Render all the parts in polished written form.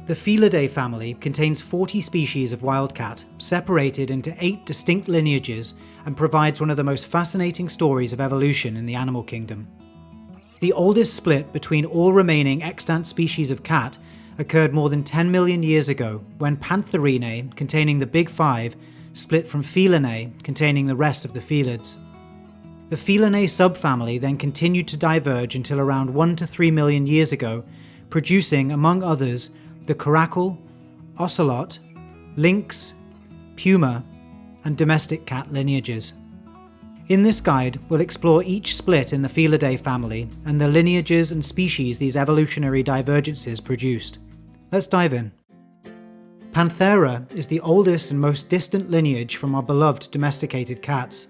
The Felidae family contains 40 species of wildcat, separated into 8 distinct lineages, and provides one of the most fascinating stories of evolution in the animal kingdom. The oldest split between all remaining extant species of cat occurred more than 10 million years ago when Pantherinae, containing the big five, split from Felinae, containing the rest of the felids. The Felinae subfamily then continued to diverge until around 1 to 3 million years ago, producing, among others, the caracal, ocelot, lynx, puma, and domestic cat lineages. In this guide, we'll explore each split in the Felidae family and the lineages and species these evolutionary divergences produced. Let's dive in. Panthera is the oldest and most distant lineage from our beloved domesticated cats.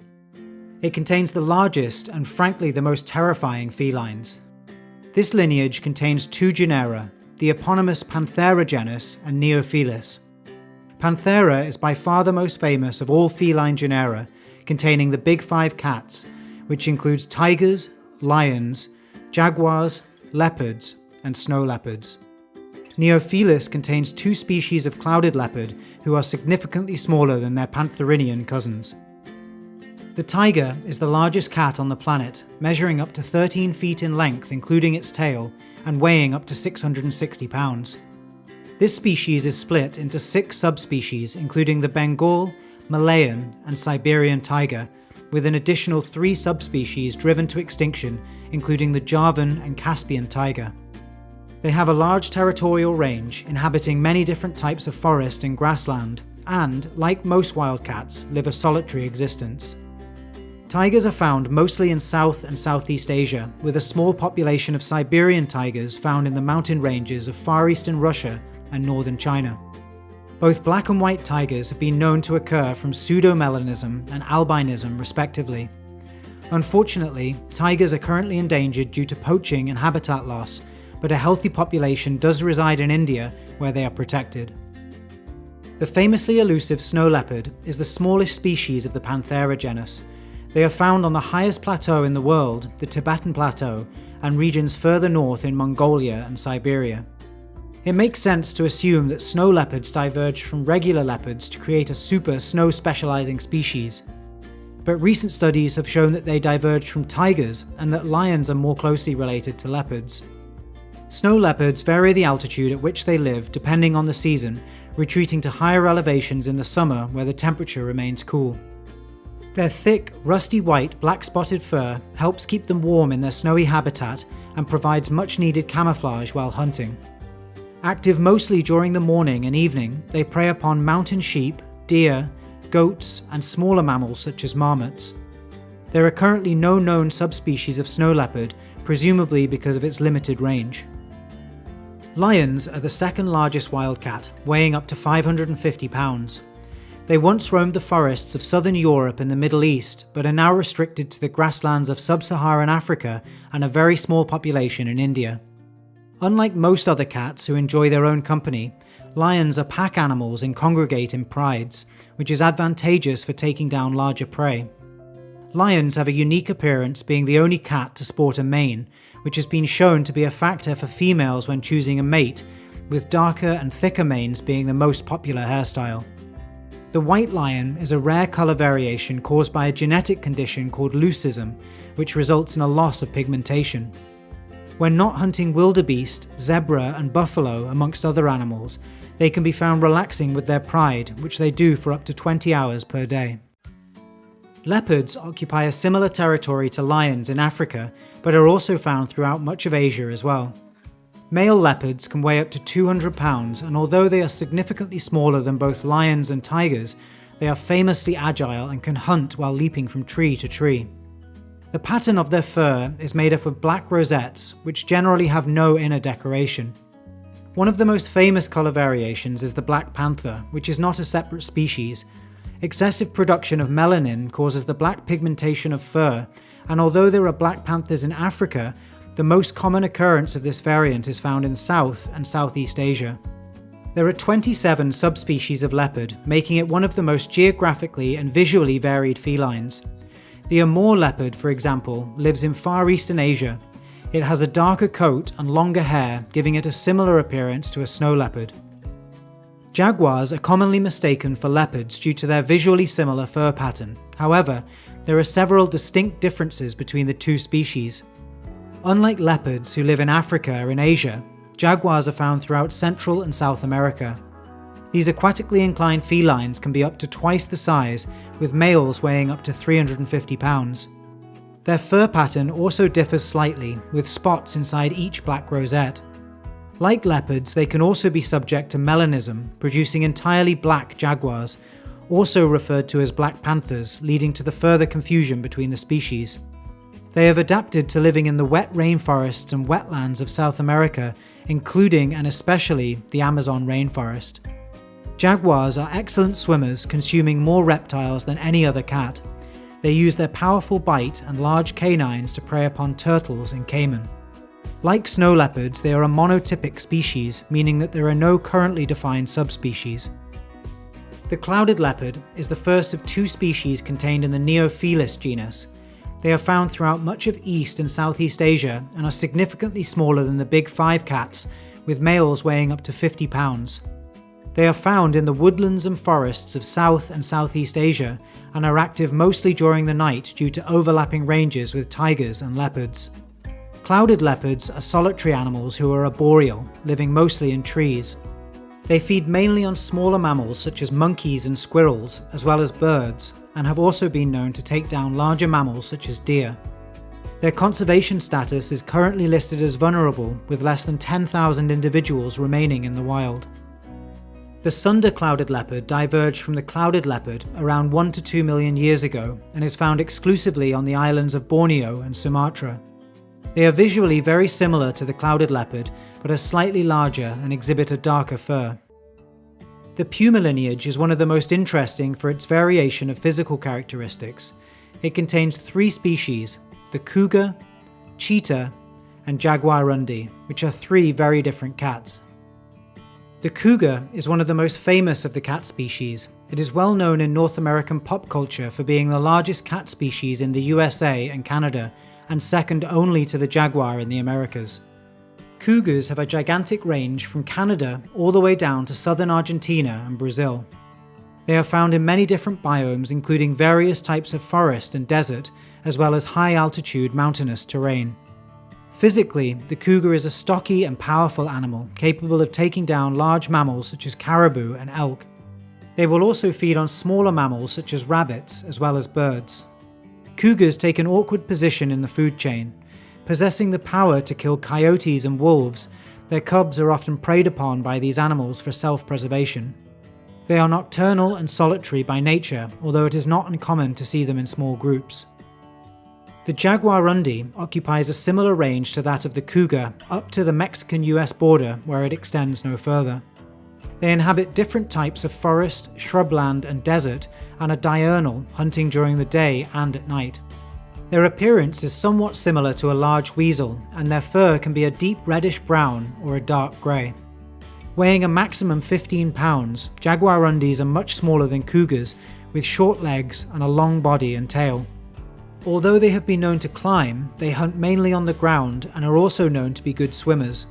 It contains the largest and frankly the most terrifying felines. This lineage contains 2 genera, the eponymous Panthera genus and Neophelus. Panthera is by far the most famous of all feline genera, containing the big 5 cats, which includes tigers, lions, jaguars, leopards, and snow leopards. Neophelus contains 2 species of clouded leopard who are significantly smaller than their Pantherinian cousins. The tiger is the largest cat on the planet, measuring up to 13 feet in length including its tail, and weighing up to 660 pounds. This species is split into 6 subspecies including the Bengal, Malayan, and Siberian tiger, with an additional 3 subspecies driven to extinction including the Javan and Caspian tiger. They have a large territorial range, inhabiting many different types of forest and grassland, and, like most wildcats, live a solitary existence. Tigers are found mostly in South and Southeast Asia, with a small population of Siberian tigers found in the mountain ranges of Far Eastern Russia and northern China. Both black and white tigers have been known to occur from pseudomelanism and albinism respectively. Unfortunately, tigers are currently endangered due to poaching and habitat loss, but a healthy population does reside in India where they are protected. The famously elusive snow leopard is the smallest species of the Panthera genus. They are found on the highest plateau in the world, the Tibetan Plateau, and regions further north in Mongolia and Siberia. It makes sense to assume that snow leopards diverged from regular leopards to create a super snow specializing species. But recent studies have shown that they diverged from tigers and that lions are more closely related to leopards. Snow leopards vary the altitude at which they live depending on the season, retreating to higher elevations in the summer where the temperature remains cool. Their thick, rusty white, black-spotted fur helps keep them warm in their snowy habitat and provides much-needed camouflage while hunting. Active mostly during the morning and evening, they prey upon mountain sheep, deer, goats, and smaller mammals such as marmots. There are currently no known subspecies of snow leopard, presumably because of its limited range. Lions are the second largest wildcat, weighing up to 550 pounds. They once roamed the forests of southern Europe and the Middle East, but are now restricted to the grasslands of sub-Saharan Africa and a very small population in India. Unlike most other cats who enjoy their own company, lions are pack animals and congregate in prides, which is advantageous for taking down larger prey. Lions have a unique appearance, being the only cat to sport a mane, which has been shown to be a factor for females when choosing a mate, with darker and thicker manes being the most popular hairstyle. The white lion is a rare colour variation caused by a genetic condition called leucism, which results in a loss of pigmentation. When not hunting wildebeest, zebra and buffalo amongst other animals, they can be found relaxing with their pride, which they do for up to 20 hours per day. Leopards occupy a similar territory to lions in Africa, but are also found throughout much of Asia as well. Male leopards can weigh up to 200 pounds, and although they are significantly smaller than both lions and tigers, they are famously agile and can hunt while leaping from tree to tree. The pattern of their fur is made up of black rosettes, which generally have no inner decoration. One of the most famous colour variations is the black panther, which is not a separate species. Excessive production of melanin causes the black pigmentation of fur, and although there are black panthers in Africa, the most common occurrence of this variant is found in South and Southeast Asia. There are 27 subspecies of leopard, making it one of the most geographically and visually varied felines. The Amur leopard, for example, lives in Far Eastern Asia. It has a darker coat and longer hair, giving it a similar appearance to a snow leopard. Jaguars are commonly mistaken for leopards due to their visually similar fur pattern. However, there are several distinct differences between the two species. Unlike leopards who live in Africa or in Asia, jaguars are found throughout Central and South America. These aquatically inclined felines can be up to twice the size, with males weighing up to 350 pounds. Their fur pattern also differs slightly, with spots inside each black rosette. Like leopards, they can also be subject to melanism, producing entirely black jaguars, also referred to as black panthers, leading to the further confusion between the species. They have adapted to living in the wet rainforests and wetlands of South America, including and especially the Amazon rainforest. Jaguars are excellent swimmers, consuming more reptiles than any other cat. They use their powerful bite and large canines to prey upon turtles and caiman. Like snow leopards, they are a monotypic species, meaning that there are no currently defined subspecies. The clouded leopard is the first of two species contained in the Neophelis genus. They are found throughout much of East and Southeast Asia and are significantly smaller than the big five cats, with males weighing up to 50 pounds. They are found in the woodlands and forests of South and Southeast Asia and are active mostly during the night due to overlapping ranges with tigers and leopards. Clouded leopards are solitary animals who are arboreal, living mostly in trees. They feed mainly on smaller mammals such as monkeys and squirrels, as well as birds, and have also been known to take down larger mammals such as deer. Their conservation status is currently listed as vulnerable, with less than 10,000 individuals remaining in the wild. The Sunda clouded leopard diverged from the clouded leopard around 1 to 2 million years ago and is found exclusively on the islands of Borneo and Sumatra. They are visually very similar to the clouded leopard, but are slightly larger and exhibit a darker fur. The puma lineage is one of the most interesting for its variation of physical characteristics. It contains 3 species, the cougar, cheetah, and jaguarundi, which are 3 very different cats. The cougar is one of the most famous of the cat species. It is well known in North American pop culture for being the largest cat species in the USA and Canada, and second only to the jaguar in the Americas. Cougars have a gigantic range from Canada all the way down to southern Argentina and Brazil. They are found in many different biomes, including various types of forest and desert, as well as high-altitude mountainous terrain. Physically, the cougar is a stocky and powerful animal, capable of taking down large mammals such as caribou and elk. They will also feed on smaller mammals such as rabbits, as well as birds. Cougars take an awkward position in the food chain. Possessing the power to kill coyotes and wolves, their cubs are often preyed upon by these animals for self-preservation. They are nocturnal and solitary by nature, although it is not uncommon to see them in small groups. The jaguarundi occupies a similar range to that of the cougar up to the Mexican-US border, where it extends no further. They inhabit different types of forest, shrubland, and desert, and are diurnal, hunting during the day and at night. Their appearance is somewhat similar to a large weasel, and their fur can be a deep reddish-brown or a dark grey. Weighing a maximum 15 pounds, jaguarundis are much smaller than cougars, with short legs and a long body and tail. Although they have been known to climb, they hunt mainly on the ground and are also known to be good swimmers.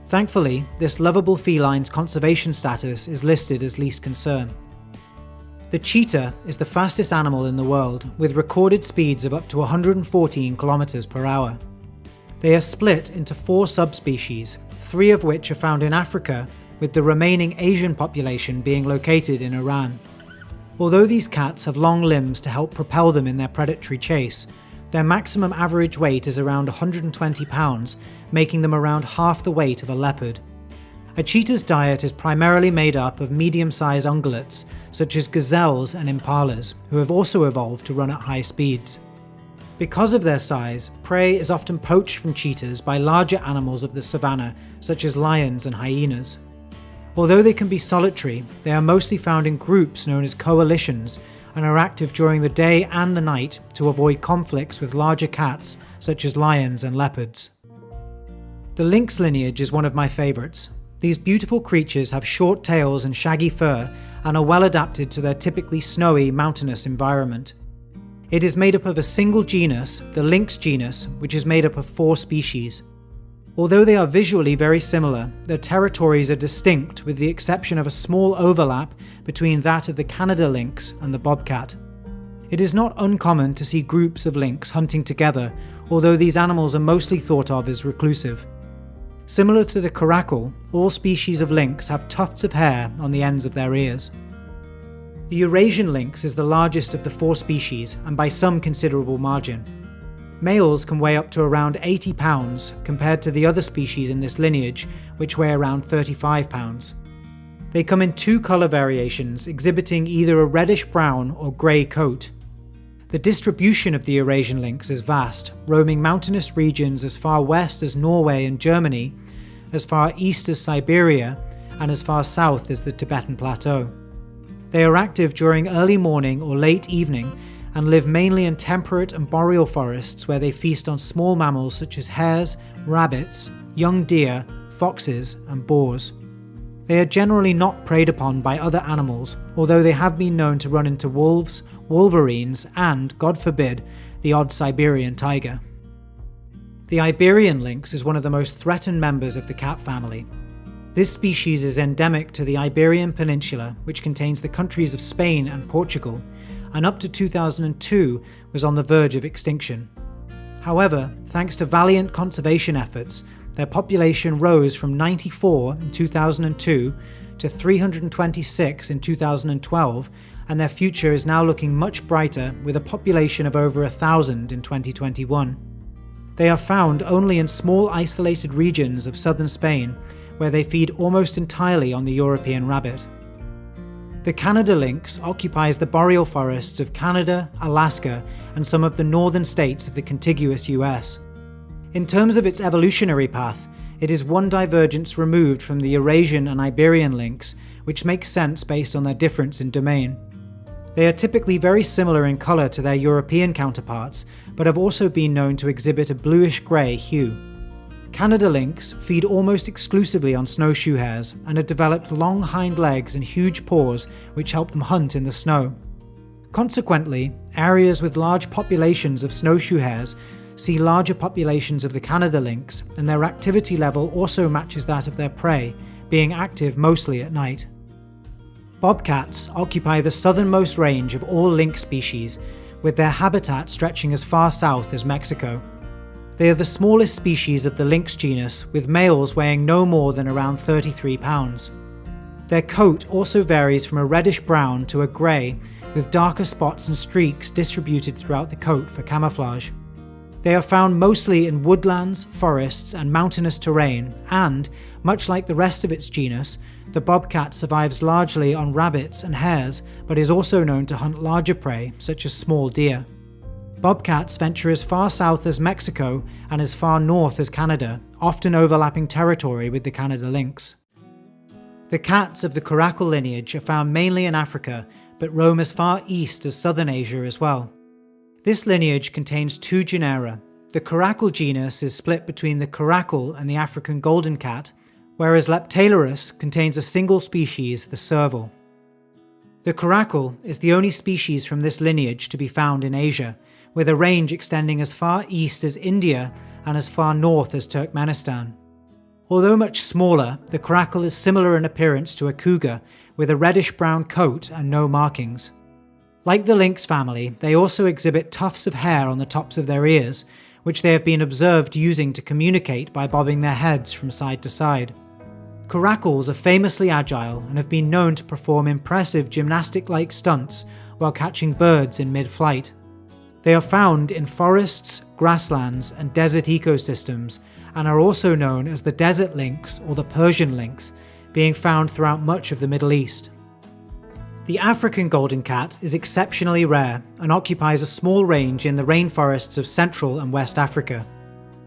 Thankfully, this lovable feline's conservation status is listed as least concern. The cheetah is the fastest animal in the world, with recorded speeds of up to 114 km per hour. They are split into 4 subspecies, 3 of which are found in Africa, with the remaining Asian population being located in Iran. Although these cats have long limbs to help propel them in their predatory chase, their maximum average weight is around 120 pounds, making them around half the weight of a leopard. A cheetah's diet is primarily made up of medium-sized ungulates, such as gazelles and impalas, who have also evolved to run at high speeds. Because of their size, prey is often poached from cheetahs by larger animals of the savanna, such as lions and hyenas. Although they can be solitary, they are mostly found in groups known as coalitions, and are active during the day and the night to avoid conflicts with larger cats, such as lions and leopards. The lynx lineage is one of my favourites. These beautiful creatures have short tails and shaggy fur, and are well adapted to their typically snowy, mountainous environment. It is made up of a single genus, the lynx genus, which is made up of 4 species. Although they are visually very similar, their territories are distinct with the exception of a small overlap between that of the Canada lynx and the bobcat. It is not uncommon to see groups of lynx hunting together, although these animals are mostly thought of as reclusive. Similar to the caracal, all species of lynx have tufts of hair on the ends of their ears. The Eurasian lynx is the largest of the 4 species, and by some considerable margin. Males can weigh up to around 80 pounds compared to the other species in this lineage, which weigh around 35 pounds. They come in 2 colour variations, exhibiting either a reddish-brown or grey coat. The distribution of the Eurasian lynx is vast, roaming mountainous regions as far west as Norway and Germany, as far east as Siberia, and as far south as the Tibetan Plateau. They are active during early morning or late evening, and live mainly in temperate and boreal forests where they feast on small mammals such as hares, rabbits, young deer, foxes, and boars. They are generally not preyed upon by other animals, although they have been known to run into wolves, wolverines, and, God forbid, the odd Siberian tiger. The Iberian lynx is one of the most threatened members of the cat family. This species is endemic to the Iberian Peninsula, which contains the countries of Spain and Portugal, and up to 2002 was on the verge of extinction. However, thanks to valiant conservation efforts, their population rose from 94 in 2002 to 326 in 2012, and their future is now looking much brighter with a population of over 1,000 in 2021. They are found only in small isolated regions of southern Spain, where they feed almost entirely on the European rabbit. The Canada lynx occupies the boreal forests of Canada, Alaska, and some of the northern states of the contiguous US. In terms of its evolutionary path, it is one divergence removed from the Eurasian and Iberian lynx, which makes sense based on their difference in domain. They are typically very similar in colour to their European counterparts, but have also been known to exhibit a bluish-grey hue. Canada lynx feed almost exclusively on snowshoe hares and have developed long hind legs and huge paws which help them hunt in the snow. Consequently, areas with large populations of snowshoe hares see larger populations of the Canada lynx, and their activity level also matches that of their prey, being active mostly at night. Bobcats occupy the southernmost range of all lynx species, with their habitat stretching as far south as Mexico. They are the smallest species of the lynx genus, with males weighing no more than around 33 pounds. Their coat also varies from a reddish-brown to a grey, with darker spots and streaks distributed throughout the coat for camouflage. They are found mostly in woodlands, forests, and mountainous terrain, and, much like the rest of its genus, the bobcat survives largely on rabbits and hares, but is also known to hunt larger prey, such as small deer. Bobcats venture as far south as Mexico and as far north as Canada, often overlapping territory with the Canada lynx. The cats of the caracal lineage are found mainly in Africa, but roam as far east as southern Asia as well. This lineage contains 2 genera. The caracal genus is split between the caracal and the African golden cat, whereas Leptailurus contains a single species, the serval. The caracal is the only species from this lineage to be found in Asia, with a range extending as far east as India and as far north as Turkmenistan. Although much smaller, the caracal is similar in appearance to a cougar, with a reddish-brown coat and no markings. Like the lynx family, they also exhibit tufts of hair on the tops of their ears, which they have been observed using to communicate by bobbing their heads from side to side. Caracals are famously agile and have been known to perform impressive gymnastic-like stunts while catching birds in mid-flight. They are found in forests, grasslands, and desert ecosystems, and are also known as the desert lynx or the Persian lynx, being found throughout much of the Middle East. The African golden cat is exceptionally rare and occupies a small range in the rainforests of Central and West Africa.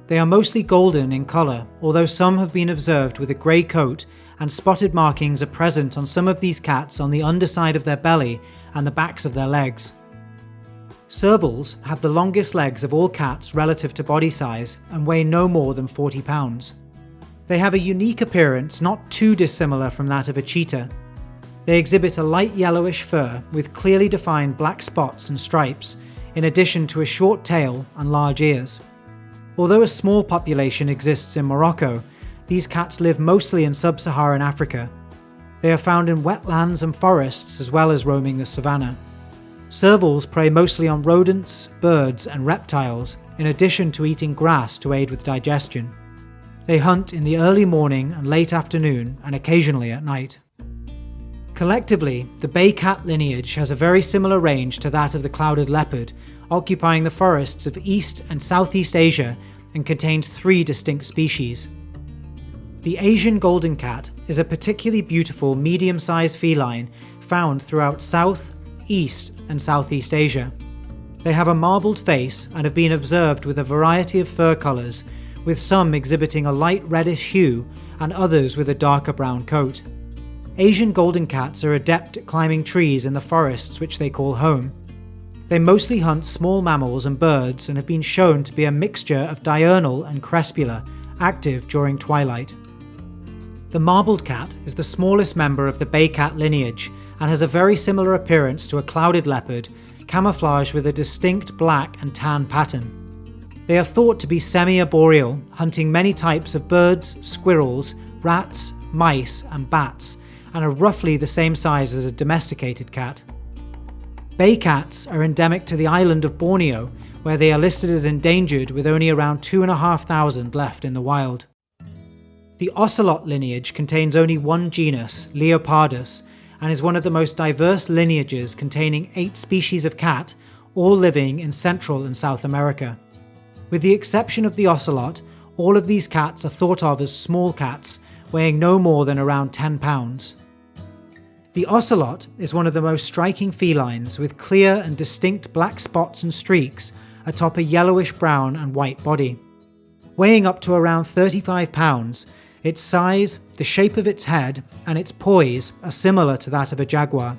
They are mostly golden in colour, although some have been observed with a grey coat, and spotted markings are present on some of these cats on the underside of their belly and the backs of their legs. Servals have the longest legs of all cats relative to body size and weigh no more than 40 pounds. They have a unique appearance not too dissimilar from that of a cheetah. They exhibit a light yellowish fur with clearly defined black spots and stripes, in addition to a short tail and large ears. Although a small population exists in Morocco, these cats live mostly in sub-Saharan Africa. They are found in wetlands and forests as well as roaming the savanna. Servals prey mostly on rodents, birds and reptiles, in addition to eating grass to aid with digestion. They hunt in the early morning and late afternoon, and occasionally at night. Collectively, the bay cat lineage has a very similar range to that of the clouded leopard, occupying the forests of East and Southeast Asia, and contains 3 distinct species. The Asian golden cat is a particularly beautiful medium-sized feline found throughout South, East and Southeast Asia. They have a marbled face and have been observed with a variety of fur colours, with some exhibiting a light reddish hue and others with a darker brown coat. Asian golden cats are adept at climbing trees in the forests which they call home. They mostly hunt small mammals and birds and have been shown to be a mixture of diurnal and crepuscular, active during twilight. The marbled cat is the smallest member of the bay cat lineage and has a very similar appearance to a clouded leopard, camouflaged with a distinct black and tan pattern. They are thought to be semi-arboreal, hunting many types of birds, squirrels, rats, mice and bats, and are roughly the same size as a domesticated cat. Bay cats are endemic to the island of Borneo, where they are listed as endangered with only around 2,500 left in the wild. The ocelot lineage contains only one genus, Leopardus, and is one of the most diverse lineages containing 8 species of cat, all living in Central and South America. With the exception of the ocelot, all of these cats are thought of as small cats, weighing no more than around 10 pounds. The ocelot is one of the most striking felines, with clear and distinct black spots and streaks atop a yellowish brown and white body. Weighing up to around 35 pounds, its size, the shape of its head, and its poise are similar to that of a jaguar.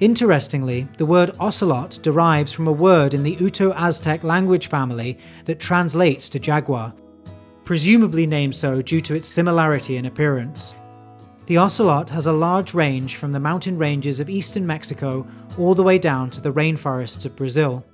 Interestingly, the word ocelot derives from a word in the Uto-Aztec language family that translates to jaguar, presumably named so due to its similarity in appearance. The ocelot has a large range from the mountain ranges of eastern Mexico all the way down to the rainforests of Brazil.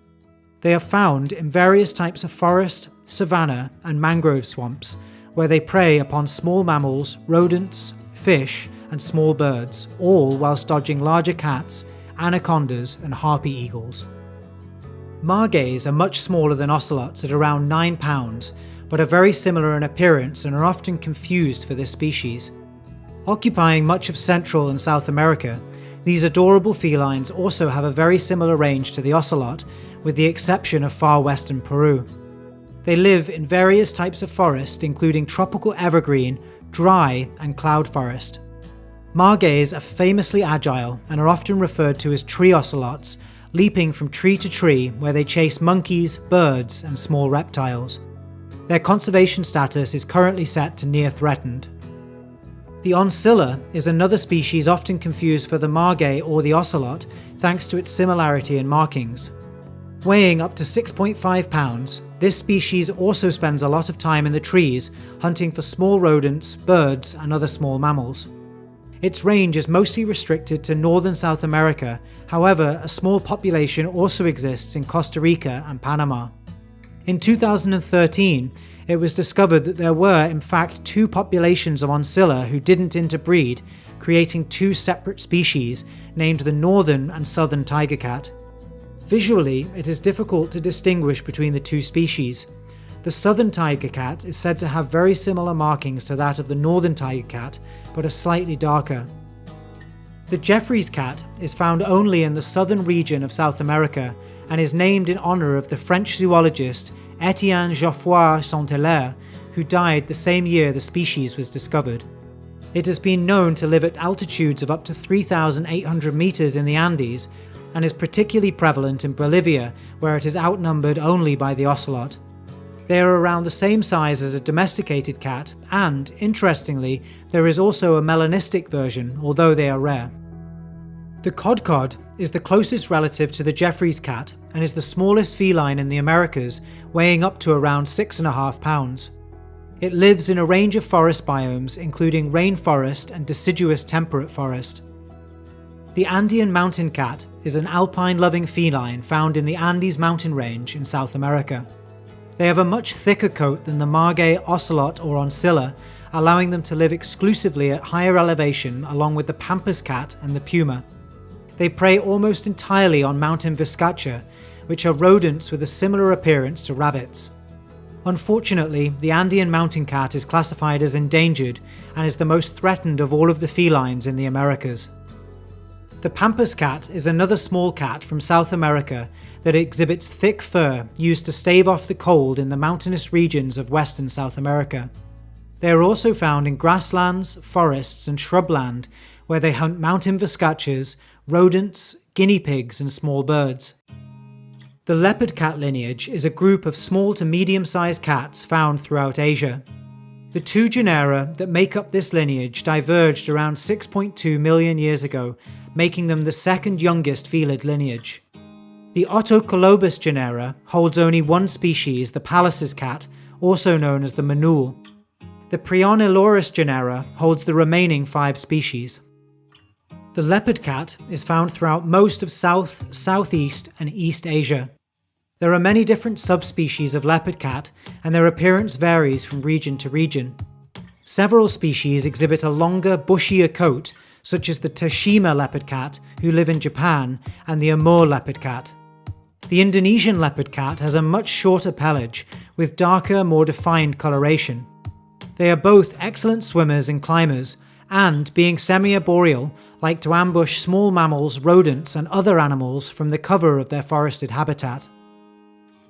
They are found in various types of forest, savanna, and mangrove swamps, where they prey upon small mammals, rodents, fish, and small birds, all whilst dodging larger cats, anacondas, and harpy eagles. Margays are much smaller than ocelots at around 9 pounds, but are very similar in appearance and are often confused for this species. Occupying much of Central and South America, these adorable felines also have a very similar range to the ocelot, with the exception of far western Peru. They live in various types of forest, including tropical evergreen, dry, and cloud forest. Margays are famously agile and are often referred to as tree ocelots, leaping from tree to tree where they chase monkeys, birds, and small reptiles. Their conservation status is currently set to near threatened. The oncilla is another species often confused for the margay or the ocelot, thanks to its similarity in markings. Weighing up to 6.5 pounds, this species also spends a lot of time in the trees, hunting for small rodents, birds, and other small mammals. Its range is mostly restricted to northern South America, however, a small population also exists in Costa Rica and Panama. In 2013, it was discovered that there were, in fact, 2 populations of oncilla who didn't interbreed, creating 2 separate species, named the northern and southern tiger cat. Visually, it is difficult to distinguish between the 2 species. The southern tiger cat is said to have very similar markings to that of the northern tiger cat, but are slightly darker. The Jeffries cat is found only in the southern region of South America and is named in honor of the French zoologist Etienne Geoffroy Saint-Hilaire, who died the same year the species was discovered. It has been known to live at altitudes of up to 3,800 meters in the Andes and is particularly prevalent in Bolivia, where it is outnumbered only by the ocelot. They are around the same size as a domesticated cat, and, interestingly, there is also a melanistic version, although they are rare. The codcod is the closest relative to the Jeffries cat and is the smallest feline in the Americas, weighing up to around 6.5 pounds. It lives in a range of forest biomes, including rainforest and deciduous temperate forest. The Andean mountain cat is an alpine-loving feline found in the Andes mountain range in South America. They have a much thicker coat than the margay, ocelot or oncilla, allowing them to live exclusively at higher elevation along with the pampas cat and the puma. They prey almost entirely on mountain viscacha, which are rodents with a similar appearance to rabbits. Unfortunately, the Andean mountain cat is classified as endangered and is the most threatened of all of the felines in the Americas. The pampas cat is another small cat from South America that exhibits thick fur used to stave off the cold in the mountainous regions of western South America. They are also found in grasslands, forests and shrubland, where they hunt mountain viscachas, rodents, guinea pigs and small birds. The leopard cat lineage is a group of small to medium-sized cats found throughout Asia. The two genera that make up this lineage diverged around 6.2 million years ago, making them the second youngest felid lineage. The Ottocolobus genera holds only one species, the Pallas's cat, also known as the Manool. The Prionilurus genera holds the remaining 5 species. The leopard cat is found throughout most of South, Southeast and East Asia. There are many different subspecies of leopard cat, and their appearance varies from region to region. Several species exhibit a longer, bushier coat, such as the Tashima leopard cat, who live in Japan, and the Amur leopard cat. The Indonesian leopard cat has a much shorter pelage, with darker, more defined coloration. They are both excellent swimmers and climbers, and, being semi-arboreal, like to ambush small mammals, rodents, and other animals from the cover of their forested habitat.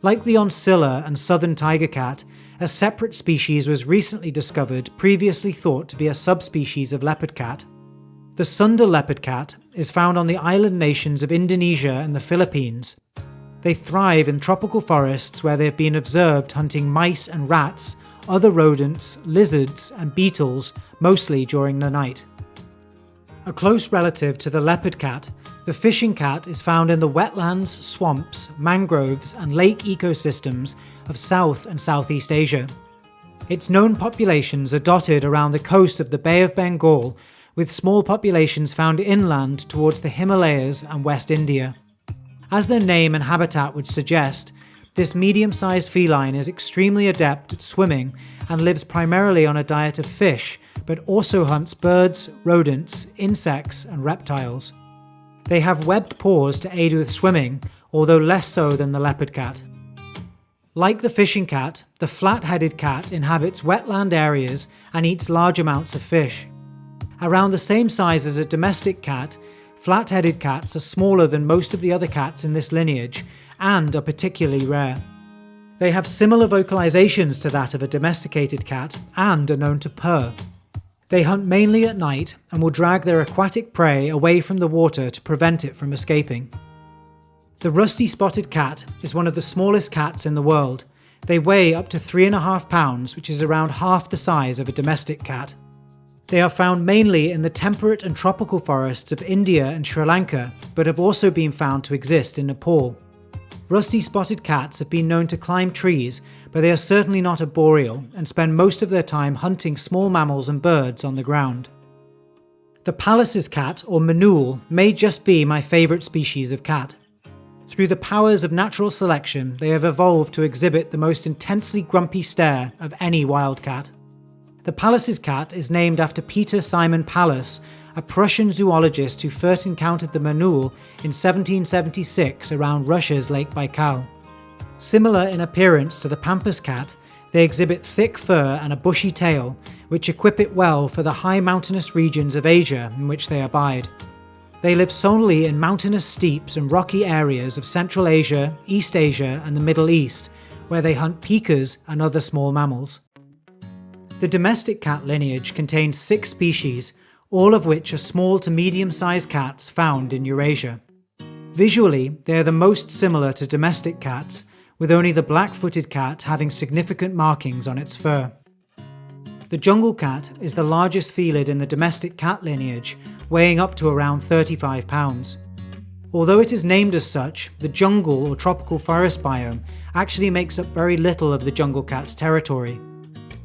Like the oncilla and southern tiger cat, a separate species was recently discovered, previously thought to be a subspecies of leopard cat. The Sunda leopard cat is found on the island nations of Indonesia and the Philippines. They thrive in tropical forests where they have been observed hunting mice and rats, other rodents, lizards, and beetles, mostly during the night. A close relative to the leopard cat, the fishing cat is found in the wetlands, swamps, mangroves, and lake ecosystems of South and Southeast Asia. Its known populations are dotted around the coast of the Bay of Bengal, with small populations found inland towards the Himalayas and West India. As their name and habitat would suggest, this medium-sized feline is extremely adept at swimming and lives primarily on a diet of fish, but also hunts birds, rodents, insects, and reptiles. They have webbed paws to aid with swimming, although less so than the leopard cat. Like the fishing cat, the flat-headed cat inhabits wetland areas and eats large amounts of fish. Around the same size as a domestic cat, flat-headed cats are smaller than most of the other cats in this lineage and are particularly rare. They have similar vocalizations to that of a domesticated cat and are known to purr. They hunt mainly at night and will drag their aquatic prey away from the water to prevent it from escaping. The rusty spotted cat is one of the smallest cats in the world. They weigh up to 3.5 pounds, which is around half the size of a domestic cat. They are found mainly in the temperate and tropical forests of India and Sri Lanka, but have also been found to exist in Nepal. Rusty spotted cats have been known to climb trees, but they are certainly not arboreal and spend most of their time hunting small mammals and birds on the ground. The Pallas's cat, or Manool, may just be my favourite species of cat. Through the powers of natural selection, they have evolved to exhibit the most intensely grumpy stare of any wild cat. The Pallas's cat is named after Peter Simon Pallas, a Prussian zoologist who first encountered the Manool in 1776 around Russia's Lake Baikal. Similar in appearance to the pampas cat, they exhibit thick fur and a bushy tail, which equip it well for the high mountainous regions of Asia in which they abide. They live solely in mountainous steeps and rocky areas of Central Asia, East Asia, and the Middle East, where they hunt pikas and other small mammals. The domestic cat lineage contains 6 species, all of which are small to medium-sized cats found in Eurasia. Visually, they are the most similar to domestic cats, with only the black-footed cat having significant markings on its fur. The jungle cat is the largest felid in the domestic cat lineage, weighing up to around 35 pounds. Although it is named as such, the jungle or tropical forest biome actually makes up very little of the jungle cat's territory.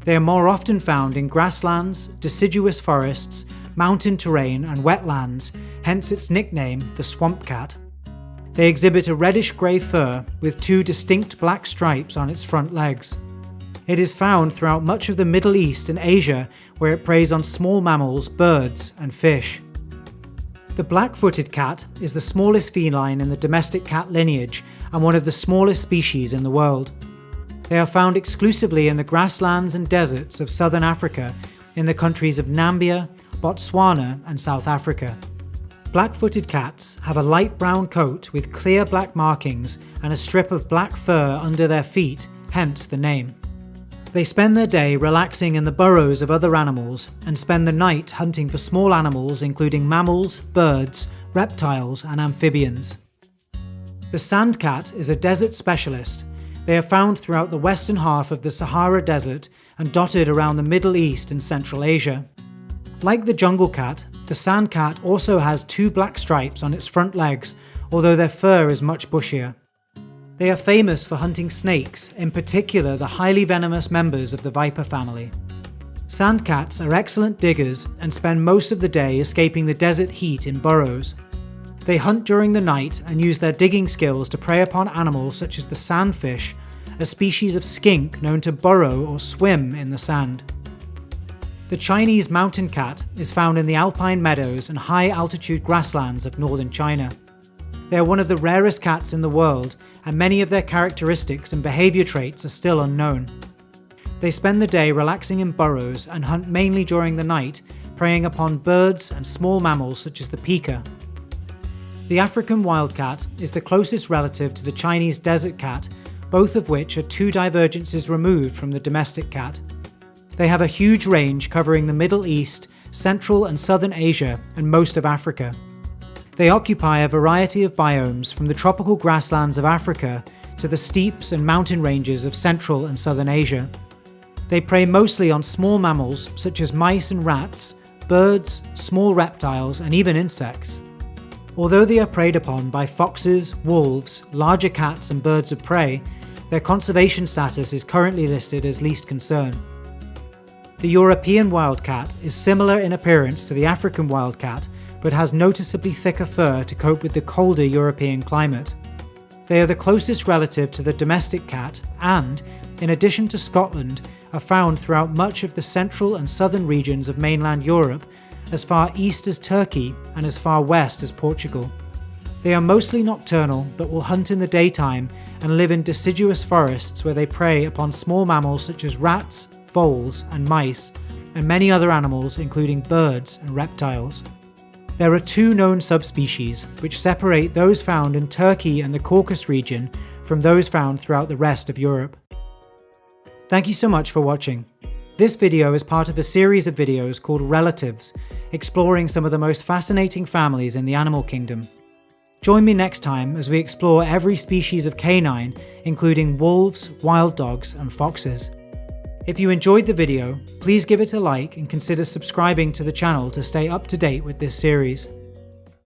They are more often found in grasslands, deciduous forests, mountain terrain and wetlands, hence its nickname, the swamp cat. They exhibit a reddish-grey fur with 2 distinct black stripes on its front legs. It is found throughout much of the Middle East and Asia, where it preys on small mammals, birds, and fish. The black-footed cat is the smallest feline in the domestic cat lineage and one of the smallest species in the world. They are found exclusively in the grasslands and deserts of southern Africa in the countries of Namibia, Botswana, and South Africa. Black-footed cats have a light brown coat with clear black markings and a strip of black fur under their feet, hence the name. They spend their day relaxing in the burrows of other animals and spend the night hunting for small animals including mammals, birds, reptiles, and amphibians. The sand cat is a desert specialist. They are found throughout the western half of the Sahara Desert and dotted around the Middle East and Central Asia. Like the jungle cat, the sand cat also has 2 black stripes on its front legs, although their fur is much bushier. They are famous for hunting snakes, in particular the highly venomous members of the viper family. Sand cats are excellent diggers and spend most of the day escaping the desert heat in burrows. They hunt during the night and use their digging skills to prey upon animals such as the sandfish, a species of skink known to burrow or swim in the sand. The Chinese mountain cat is found in the alpine meadows and high-altitude grasslands of northern China. They are one of the rarest cats in the world, and many of their characteristics and behavior traits are still unknown. They spend the day relaxing in burrows and hunt mainly during the night, preying upon birds and small mammals such as the pika. The African wildcat is the closest relative to the Chinese desert cat, both of which are 2 divergences removed from the domestic cat. They have a huge range covering the Middle East, Central and Southern Asia, and most of Africa. They occupy a variety of biomes from the tropical grasslands of Africa to the steeps and mountain ranges of Central and Southern Asia. They prey mostly on small mammals such as mice and rats, birds, small reptiles, and even insects. Although they are preyed upon by foxes, wolves, larger cats, and birds of prey, their conservation status is currently listed as least concern. The European wildcat is similar in appearance to the African wildcat, but has noticeably thicker fur to cope with the colder European climate. They are the closest relative to the domestic cat and, in addition to Scotland, are found throughout much of the central and southern regions of mainland Europe, as far east as Turkey and as far west as Portugal. They are mostly nocturnal but will hunt in the daytime and live in deciduous forests where they prey upon small mammals such as rats, voles, and mice, and many other animals including birds and reptiles. There are 2 known subspecies, which separate those found in Turkey and the Caucasus region from those found throughout the rest of Europe. Thank you so much for watching. This video is part of a series of videos called Relatives, exploring some of the most fascinating families in the animal kingdom. Join me next time as we explore every species of canine, including wolves, wild dogs, and foxes. If you enjoyed the video, please give it a like and consider subscribing to the channel to stay up to date with this series.